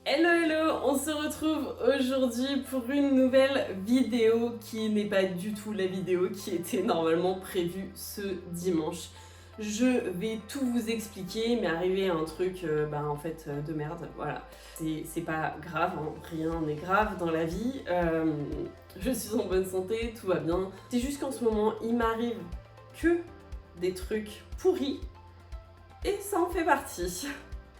Hello hello, on se retrouve aujourd'hui pour une nouvelle vidéo qui n'est pas du tout la vidéo qui était normalement prévue ce dimanche. Je vais tout vous expliquer, mais arrivé à un truc de merde, voilà. C'est pas grave, hein, rien n'est grave dans la vie, je suis en bonne santé, tout va bien. C'est juste qu'en ce moment, il m'arrive que des trucs pourris et ça en fait partie.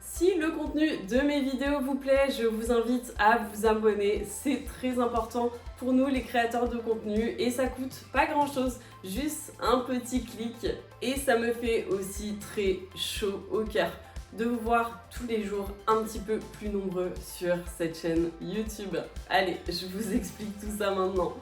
Si le contenu de mes vidéos vous plaît, je vous invite à vous abonner, c'est très important pour nous les créateurs de contenu et ça coûte pas grand chose, juste un petit clic et ça me fait aussi très chaud au cœur de vous voir tous les jours un petit peu plus nombreux sur cette chaîne YouTube. Allez, je vous explique tout ça maintenant.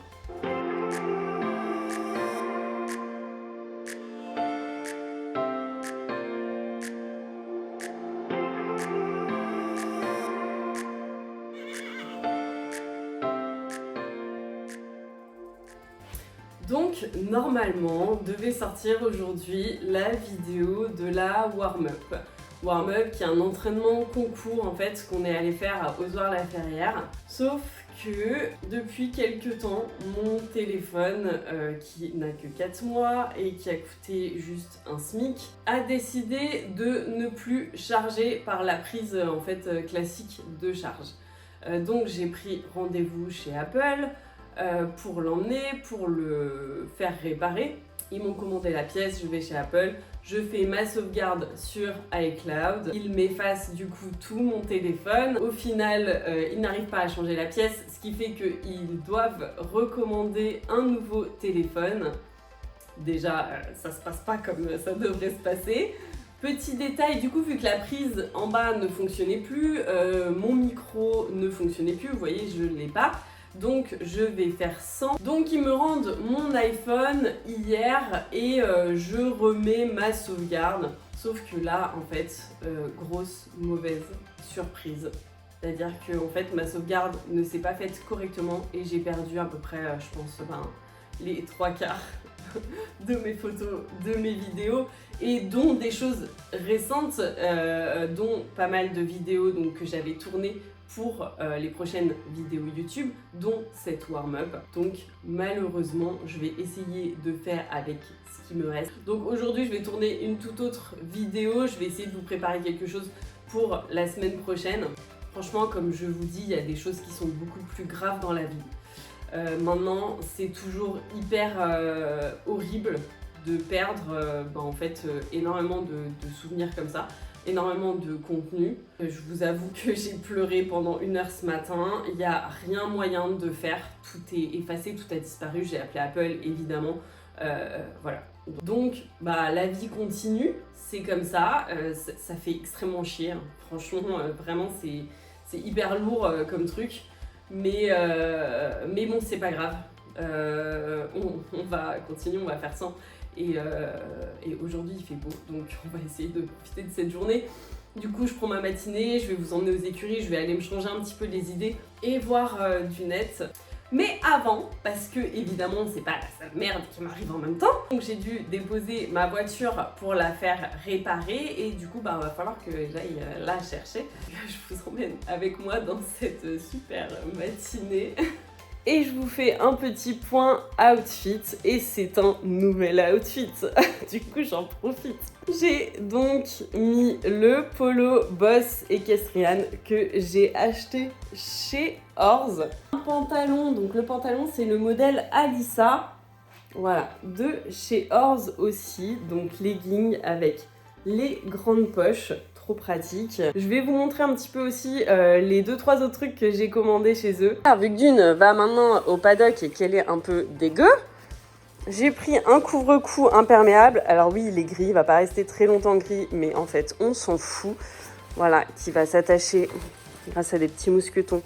Donc normalement devait sortir aujourd'hui la vidéo de la warm-up. Warm-up qui est un entraînement concours en fait qu'on est allé faire à Ozoir-la-Ferrière. Sauf que depuis quelques temps, mon téléphone qui n'a que 4 mois et qui a coûté juste un SMIC a décidé de ne plus charger par la prise en fait classique de charge. Donc j'ai pris rendez-vous chez Apple pour l'emmener, pour le faire réparer. Ils m'ont commandé la pièce, je vais chez Apple, je fais ma sauvegarde sur iCloud, ils m'effacent du coup tout mon téléphone. Au final, ils n'arrivent pas à changer la pièce, ce qui fait qu'ils doivent recommander un nouveau téléphone. Déjà, ça se passe pas comme ça devrait se passer. Petit détail, du coup, vu que la prise en bas ne fonctionnait plus, mon micro ne fonctionnait plus, vous voyez, je ne l'ai pas. Donc je vais faire 100. Donc ils me rendent mon iPhone hier et je remets ma sauvegarde. Sauf que là, en fait, grosse mauvaise surprise. C'est-à-dire que en fait, ma sauvegarde ne s'est pas faite correctement et j'ai perdu à peu près, je pense, les 3/4 de mes photos, de mes vidéos et dont des choses récentes, dont pas mal de vidéos donc, que j'avais tournées pour les prochaines vidéos YouTube, dont cette warm-up. Donc malheureusement, je vais essayer de faire avec ce qui me reste. Donc aujourd'hui, je vais tourner une toute autre vidéo. Je vais essayer de vous préparer quelque chose pour la semaine prochaine. Franchement, comme je vous dis, il y a des choses qui sont beaucoup plus graves dans la vie. Maintenant, c'est toujours hyper horrible de perdre énormément de souvenirs comme ça. Énormément de contenu. Je vous avoue que j'ai pleuré pendant 1 heure ce matin. Il n'y a rien moyen de faire. Tout est effacé, tout a disparu. J'ai appelé Apple, évidemment. Voilà. Donc, la vie continue. C'est comme ça. Ça fait extrêmement chier. Hein. Franchement, vraiment, c'est hyper lourd comme truc. Mais bon, c'est pas grave. On va continuer, on va faire ça. Et aujourd'hui il fait beau, donc on va essayer de profiter de cette journée. Du coup je prends ma matinée, je vais vous emmener aux écuries, je vais aller me changer un petit peu les idées et voir du net. Mais avant, parce que évidemment c'est pas la sale merde qui m'arrive en même temps, donc j'ai dû déposer ma voiture pour la faire réparer et du coup va falloir que j'aille la chercher. Je vous emmène avec moi dans cette super matinée. Et je vous fais un petit point outfit et c'est un nouvel outfit. Du coup j'en profite. J'ai donc mis le polo Boss Equestrian que j'ai acheté chez Orz. Un pantalon, donc le pantalon c'est le modèle Alissa. Voilà, de chez Orz aussi. Donc legging avec les grandes poches. Pratique. Je vais vous montrer un petit peu aussi les 2-3 autres trucs que j'ai commandés chez eux. Alors, vu que Dune va maintenant au paddock et qu'elle est un peu dégueu, j'ai pris un couvre-cou imperméable. Alors oui, il est gris, il va pas rester très longtemps gris, mais en fait, on s'en fout. Voilà, qui va s'attacher grâce à des petits mousquetons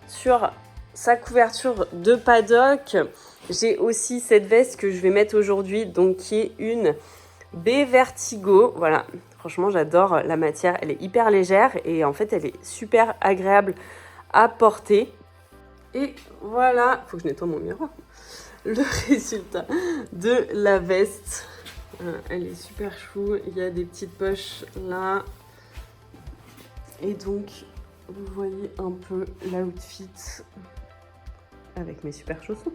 sur sa couverture de paddock. J'ai aussi cette veste que je vais mettre aujourd'hui, donc qui est une B Vertigo. Voilà. Franchement, j'adore la matière, elle est hyper légère et en fait, elle est super agréable à porter. Et voilà, faut que je nettoie mon miroir. Le résultat de la veste. Elle est super chou, il y a des petites poches là. Et donc, vous voyez un peu l'outfit avec mes super chaussons.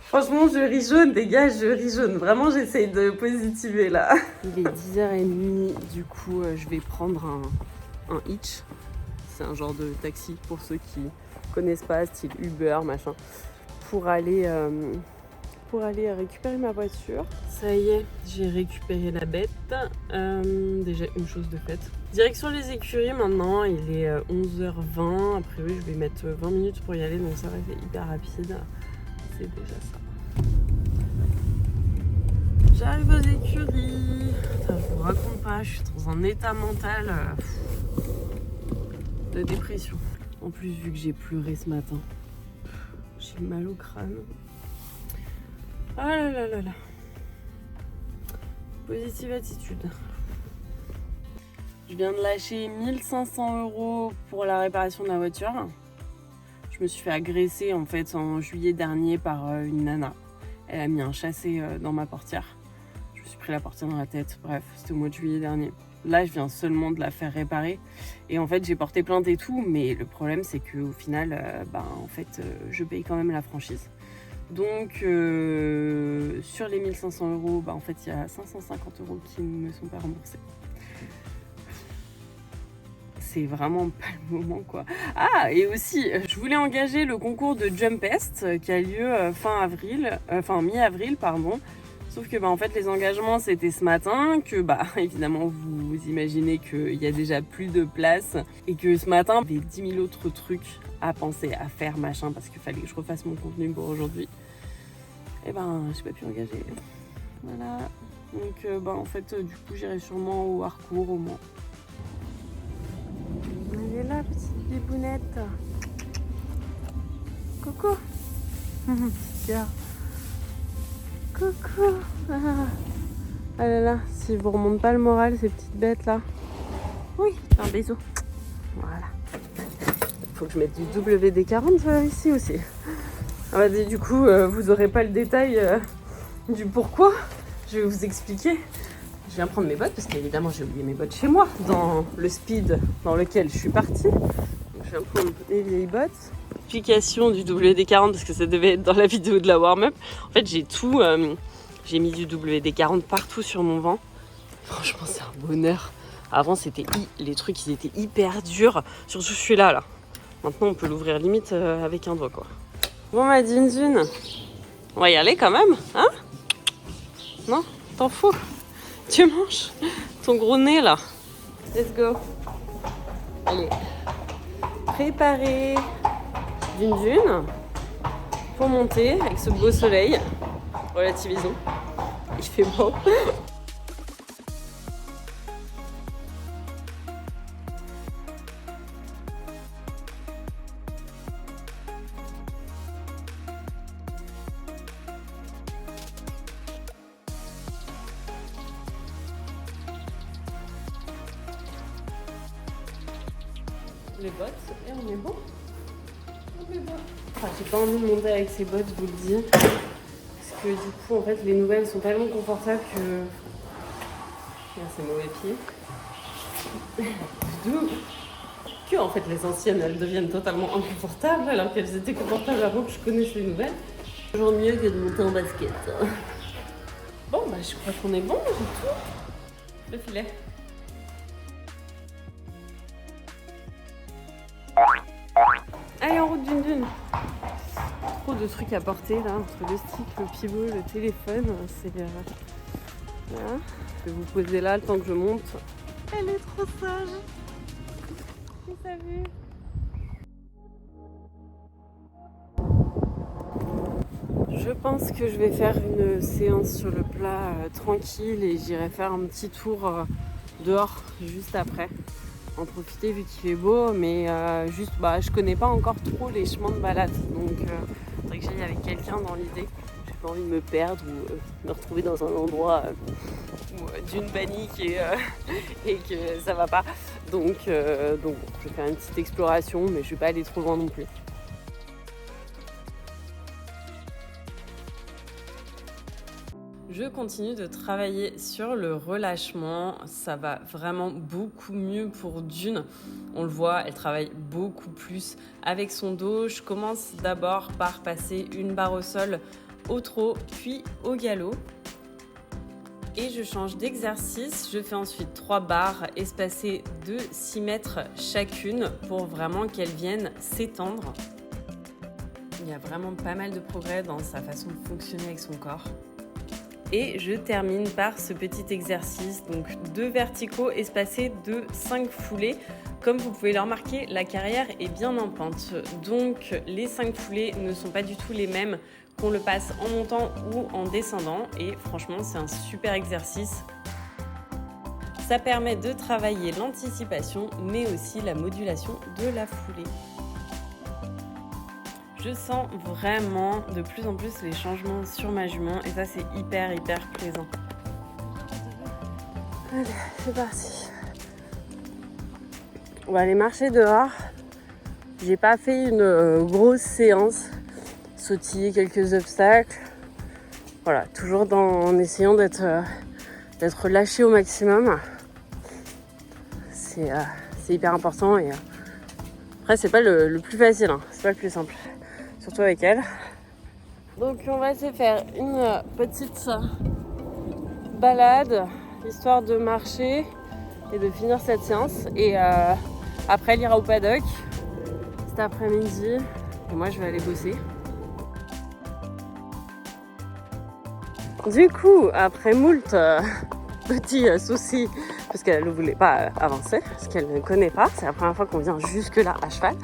Franchement, je ris jaune, les gars, je ris jaune. Vraiment, j'essaye de positiver là. Il est 10h30, du coup, je vais prendre un Hitch. C'est un genre de taxi pour ceux qui connaissent pas, style Uber, machin, pour aller récupérer ma voiture. Ça y est, j'ai récupéré la bête. Déjà une chose de faite. Direction les écuries maintenant, il est 11h20. A priori, je vais mettre 20 minutes pour y aller, donc ça va, c'est hyper rapide. C'est déjà ça. J'arrive aux écuries. Putain, je vous raconte pas, je suis dans un état mental de dépression. En plus, vu que j'ai pleuré ce matin, j'ai mal au crâne. Ah là là là là. Positive attitude. Je viens de lâcher 1500 € pour la réparation de la voiture. Je me suis fait agresser en fait en juillet dernier par une nana. Elle a mis un chassé dans ma portière. Je me suis pris la portière dans la tête. Bref, c'était au mois de juillet dernier. Là, je viens seulement de la faire réparer. Et en fait, j'ai porté plainte et tout. Mais le problème, c'est qu'au final, je paye quand même la franchise. Donc, sur les 1500 €, en fait, il y a 550 € qui ne me sont pas remboursés. C'est vraiment pas le moment, quoi. Ah, et aussi, je voulais engager le concours de Jumpest qui a lieu mi-avril, pardon. Sauf que, en fait, les engagements, c'était ce matin, que, évidemment, vous imaginez qu'il y a déjà plus de place et que ce matin, il y avait 10 000 autres trucs à penser, à faire, machin, parce qu'il fallait que je refasse mon contenu pour aujourd'hui. Et j'ai pas pu engager. Voilà. Donc, en fait, du coup, j'irai sûrement au Harcourt au Mans. Elle est là, petite bibounette. Coucou. Petit cœur. Coucou. Ah là là, si je vous remonte pas le moral, ces petites bêtes là. Oui, un bisou. Voilà. Faut que je mette du WD-40 ici aussi. Du coup, vous aurez pas le détail du pourquoi. Je vais vous expliquer. Je viens prendre mes bottes parce qu'évidemment j'ai oublié mes bottes chez moi dans le speed dans lequel je suis partie. Donc, je viens prendre mes vieilles bottes. Explication du WD-40 parce que ça devait être dans la vidéo de la warm-up. En fait, j'ai mis du WD-40 partout sur mon vent. Franchement, c'est un bonheur. Avant, les trucs, ils étaient hyper durs. Surtout celui-là, là. Maintenant, on peut l'ouvrir limite avec un doigt, quoi. Bon, ma Dune, on va y aller quand même, hein? Non? T'en fous? Tu manges ton gros nez, là. Let's go. Allez. Préparez Dune pour monter avec ce beau soleil. Relativisons. Il fait beau. Les bottes et on est bon. On est bon. J'ai pas envie de monter avec ces bottes, je vous le dis. Parce que du coup, en fait, les nouvelles sont tellement confortables que... C'est mauvais pied. Que en fait, les anciennes, elles deviennent totalement inconfortables alors qu'elles étaient confortables avant que je connaisse les nouvelles. Toujours mieux que de monter en basket. Bon, je crois qu'on est bon, j'ai tout. Le filet. Allez, en route Dune. Trop de trucs à porter là, entre le stick, le pivot, le téléphone. C'est voilà. Je vais vous poser là le temps que je monte. Elle est trop sage. Qui t'a vu? Je pense que je vais faire une séance sur le plat tranquille et j'irai faire un petit tour dehors juste après. En profiter vu qu'il fait beau, mais je connais pas encore trop les chemins de balade, donc il faudrait que j'aille avec quelqu'un dans l'idée. J'ai pas envie de me perdre ou me retrouver dans un endroit d'une panique et que ça va pas. Donc je vais faire une petite exploration, mais je vais pas aller trop loin non plus. Je Je continue de travailler sur le relâchement. Ça va vraiment beaucoup mieux pour Dune. On le voit, elle travaille beaucoup plus avec son dos. Je commence d'abord par passer une barre au sol au trot, puis au galop. Et je change d'exercice. Je fais ensuite 3 barres espacées de 6 mètres chacune pour vraiment qu'elles viennent s'étendre. Il y a vraiment pas mal de progrès dans sa façon de fonctionner avec son corps. Et je termine par ce petit exercice, donc 2 verticaux espacés de 5 foulées. Comme vous pouvez le remarquer, la carrière est bien en pente. Donc les 5 foulées ne sont pas du tout les mêmes qu'on le passe en montant ou en descendant. Et franchement, c'est un super exercice. Ça permet de travailler l'anticipation, mais aussi la modulation de la foulée. Je sens vraiment de plus en plus les changements sur ma jument et ça c'est hyper plaisant. Allez, c'est parti. On va aller marcher dehors. J'ai pas fait une grosse séance, sautiller quelques obstacles. Voilà, toujours en essayant d'être lâché au maximum. C'est hyper important et après c'est pas le plus facile, hein. C'est pas le plus simple. Surtout avec elle. Donc on va se faire une petite balade, histoire de marcher et de finir cette séance. Et après elle ira au paddock cet après-midi. Et moi je vais aller bosser. Du coup, après moult petits soucis, parce qu'elle ne voulait pas avancer, parce qu'elle ne connaît pas, c'est la première fois qu'on vient jusque là à cheval.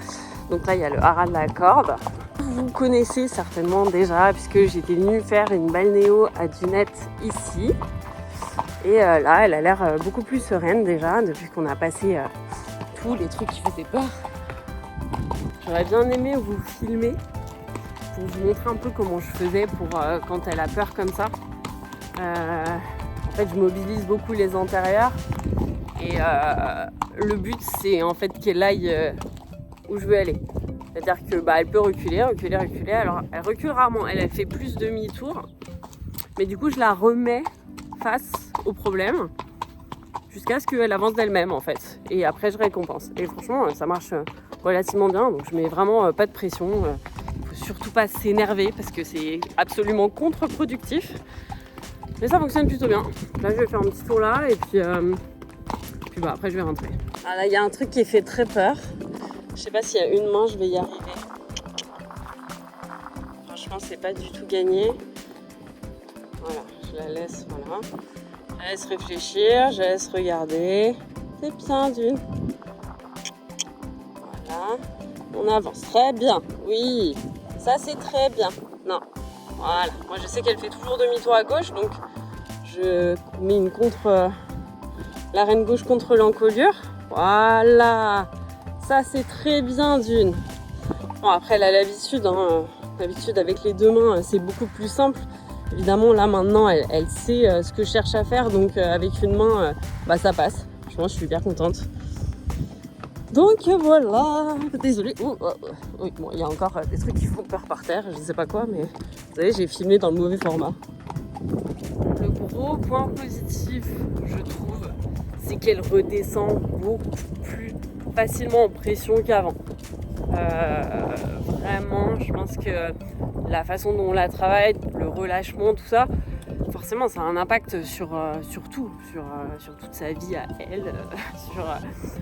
Donc là il y a le haras de la corde. Vous connaissez certainement déjà puisque j'étais venue faire une balnéo à Dunette ici. Et là, elle a l'air beaucoup plus sereine déjà depuis qu'on a passé tous les trucs qui faisaient peur. J'aurais bien aimé vous filmer pour vous montrer un peu comment je faisais pour quand elle a peur comme ça. En fait, je mobilise beaucoup les antérieurs et le but c'est en fait qu'elle aille où je veux aller. C'est-à-dire que elle peut reculer. Alors elle recule rarement, elle fait plus demi-tour. Mais du coup je la remets face au problème jusqu'à ce qu'elle avance d'elle-même en fait. Et après je récompense. Et franchement ça marche relativement bien. Donc je mets vraiment pas de pression. Faut surtout pas s'énerver parce que c'est absolument contre-productif. Mais ça fonctionne plutôt bien. Là je vais faire un petit tour là et puis après je vais rentrer. Ah là il y a un truc qui fait très peur. Je sais pas s'il y a une main, je vais y arriver. Franchement, c'est pas du tout gagné. Voilà, je la laisse, voilà. Je la laisse réfléchir, je la laisse regarder. C'est bien, Dune. Voilà. On avance. Très bien. Oui, ça c'est très bien. Non. Voilà. Moi, je sais qu'elle fait toujours demi-tour à gauche, donc je mets une l'arène gauche contre l'encolure. Voilà. Ça c'est très bien Dune. Bon après elle a l'habitude, hein. L'habitude avec les 2 mains c'est beaucoup plus simple. Évidemment là maintenant elle sait ce que je cherche à faire donc avec une main ça passe. Franchement je suis hyper contente. Donc voilà. Désolée. Oui, bon, il y a encore des trucs qui font peur par terre, je sais pas quoi mais vous savez j'ai filmé dans le mauvais format. Le gros point positif je trouve c'est qu'elle redescend beaucoup plus facilement en pression qu'avant. Vraiment, je pense que la façon dont on la travaille, le relâchement, tout ça, forcément ça a un impact sur tout, sur toute sa vie à elle,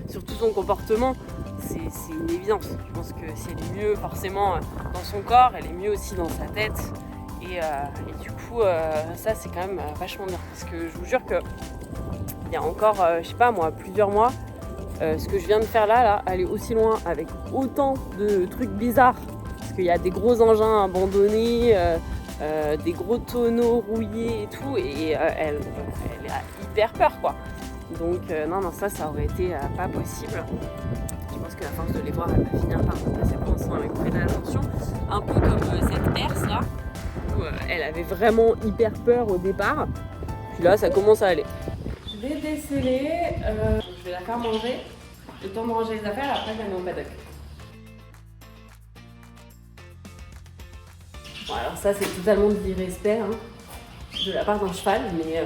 sur tout son comportement. C'est une évidence. Je pense que si elle est mieux forcément dans son corps, elle est mieux aussi dans sa tête. Et du coup, ça c'est quand même vachement bien. Parce que je vous jure que il y a encore, je sais pas moi, plusieurs mois, ce que je viens de faire là, aller aussi loin avec autant de trucs bizarres, parce qu'il y a des gros engins abandonnés, des gros tonneaux rouillés et tout, et elle a hyper peur quoi. Donc non, ça aurait été pas possible. Je pense que la force de les voir, elle va finir par passer pour l'instant avec près d'attention, un peu comme cette herse là, où elle avait vraiment hyper peur au départ, puis là ça commence à aller. Je vais déceler, je vais la faire manger, le temps de ranger les affaires, après je la mets au paddock. Bon, alors ça c'est totalement de l'irrespect, hein. de la part d'un cheval, mais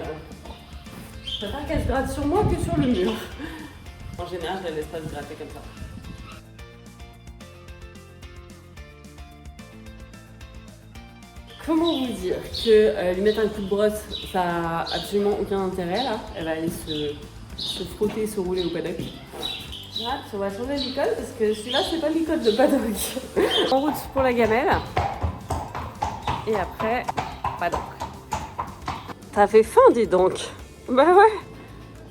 je préfère qu'elle se gratte sur moi que sur le mur. En général, je la laisse pas se gratter comme ça. Comment vous dire que lui mettre un coup de brosse, ça a absolument aucun intérêt là. Elle va aller se frotter, se rouler au paddock. Voilà. Là, on va changer l'icône parce que celui-là, c'est pas l'icône de paddock. En route pour la gamelle. Et après, paddock. T'as fait faim, dis donc. Bah ouais.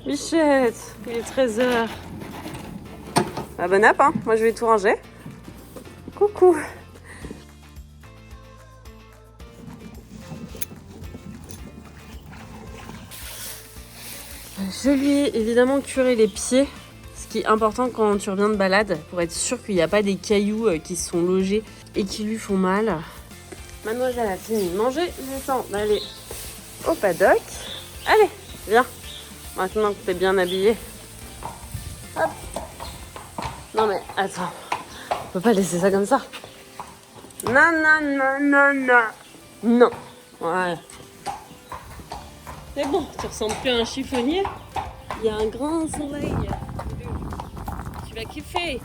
Bichette, il est 13h. Bah bon app, hein. Moi je vais tout ranger. Coucou. Je lui ai évidemment curé les pieds, ce qui est important quand tu reviens de balade, pour être sûr qu'il n'y a pas des cailloux qui sont logés et qui lui font mal. Mademoiselle a fini de manger, il est temps d'aller au paddock. Allez, viens, maintenant que t'es bien habillée. Hop. Non mais attends, on peut pas laisser ça comme ça. Non, non, non, non, non. Non, voilà. C'est bon, tu ressembles plus à un chiffonnier. Il y a un grand soleil. Tu vas kiffer.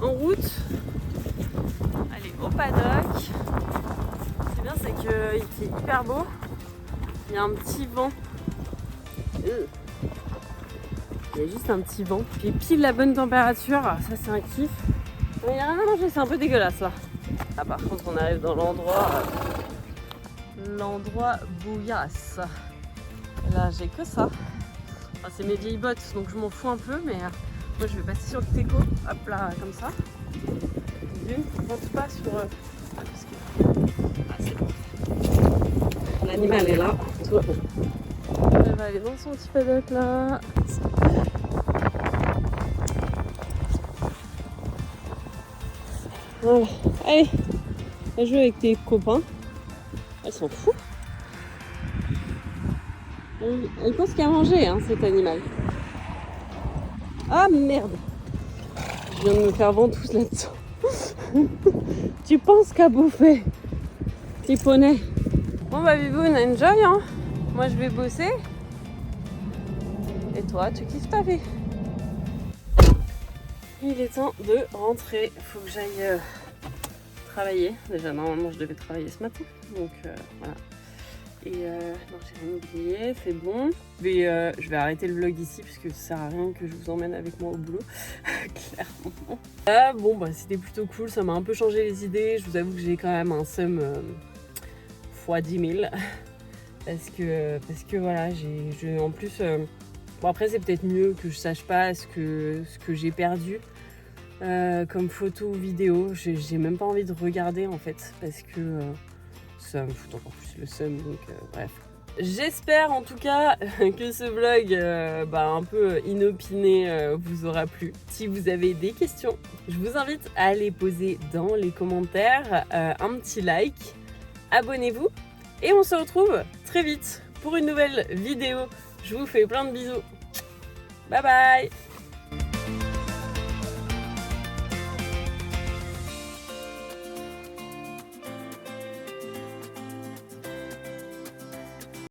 En route. Allez, au paddock. Ce qui est bien, c'est qu'il fait hyper beau. Il y a un petit vent. Il y a juste un petit vent. Puis pile la bonne température. Ça, c'est un kiff. Il n'y a rien à manger, c'est un peu dégueulasse là. Ah, par contre, on arrive dans l'endroit bouillasse. Et là, j'ai que ça. Enfin, c'est mes vieilles bottes, donc je m'en fous un peu, mais moi, je vais passer sur le teco. Hop là, comme ça. D'une, on ne compte pas sur... parce que... Ah, c'est bon. L'animal est là, tout va bien. Elle va aller dans son petit paddock là. Voilà. Allez, va jouer avec tes copains. Elle s'en fout. Elle pense qu'à manger, hein, cet animal. Ah merde! Je viens de me faire ventouse là-dessous. Tu penses qu'à bouffer, petit poney. Bon bah Biboun, enjoy, hein. Moi je vais bosser. Et toi, tu kiffes ta vie. Il est temps de rentrer. Faut que j'aille travailler. Déjà, normalement, je devais travailler ce matin. Donc voilà. Et non, j'ai rien oublié, c'est bon. Je vais arrêter le vlog ici parce que ça sert à rien que je vous emmène avec moi au boulot. Clairement. Bon, bah c'était plutôt cool. Ça m'a un peu changé les idées. Je vous avoue que j'ai quand même un seum x 10 000. Parce que voilà, en plus... bon, après, c'est peut-être mieux que je sache pas ce que j'ai perdu comme photo ou vidéo. J'ai même pas envie de regarder en fait, parce que ça me fout encore plus le seum, donc bref. J'espère en tout cas que ce vlog un peu inopiné vous aura plu. Si vous avez des questions, je vous invite à les poser dans les commentaires, un petit like, abonnez-vous et on se retrouve très vite pour une nouvelle vidéo. Je vous fais plein de bisous. Bye bye!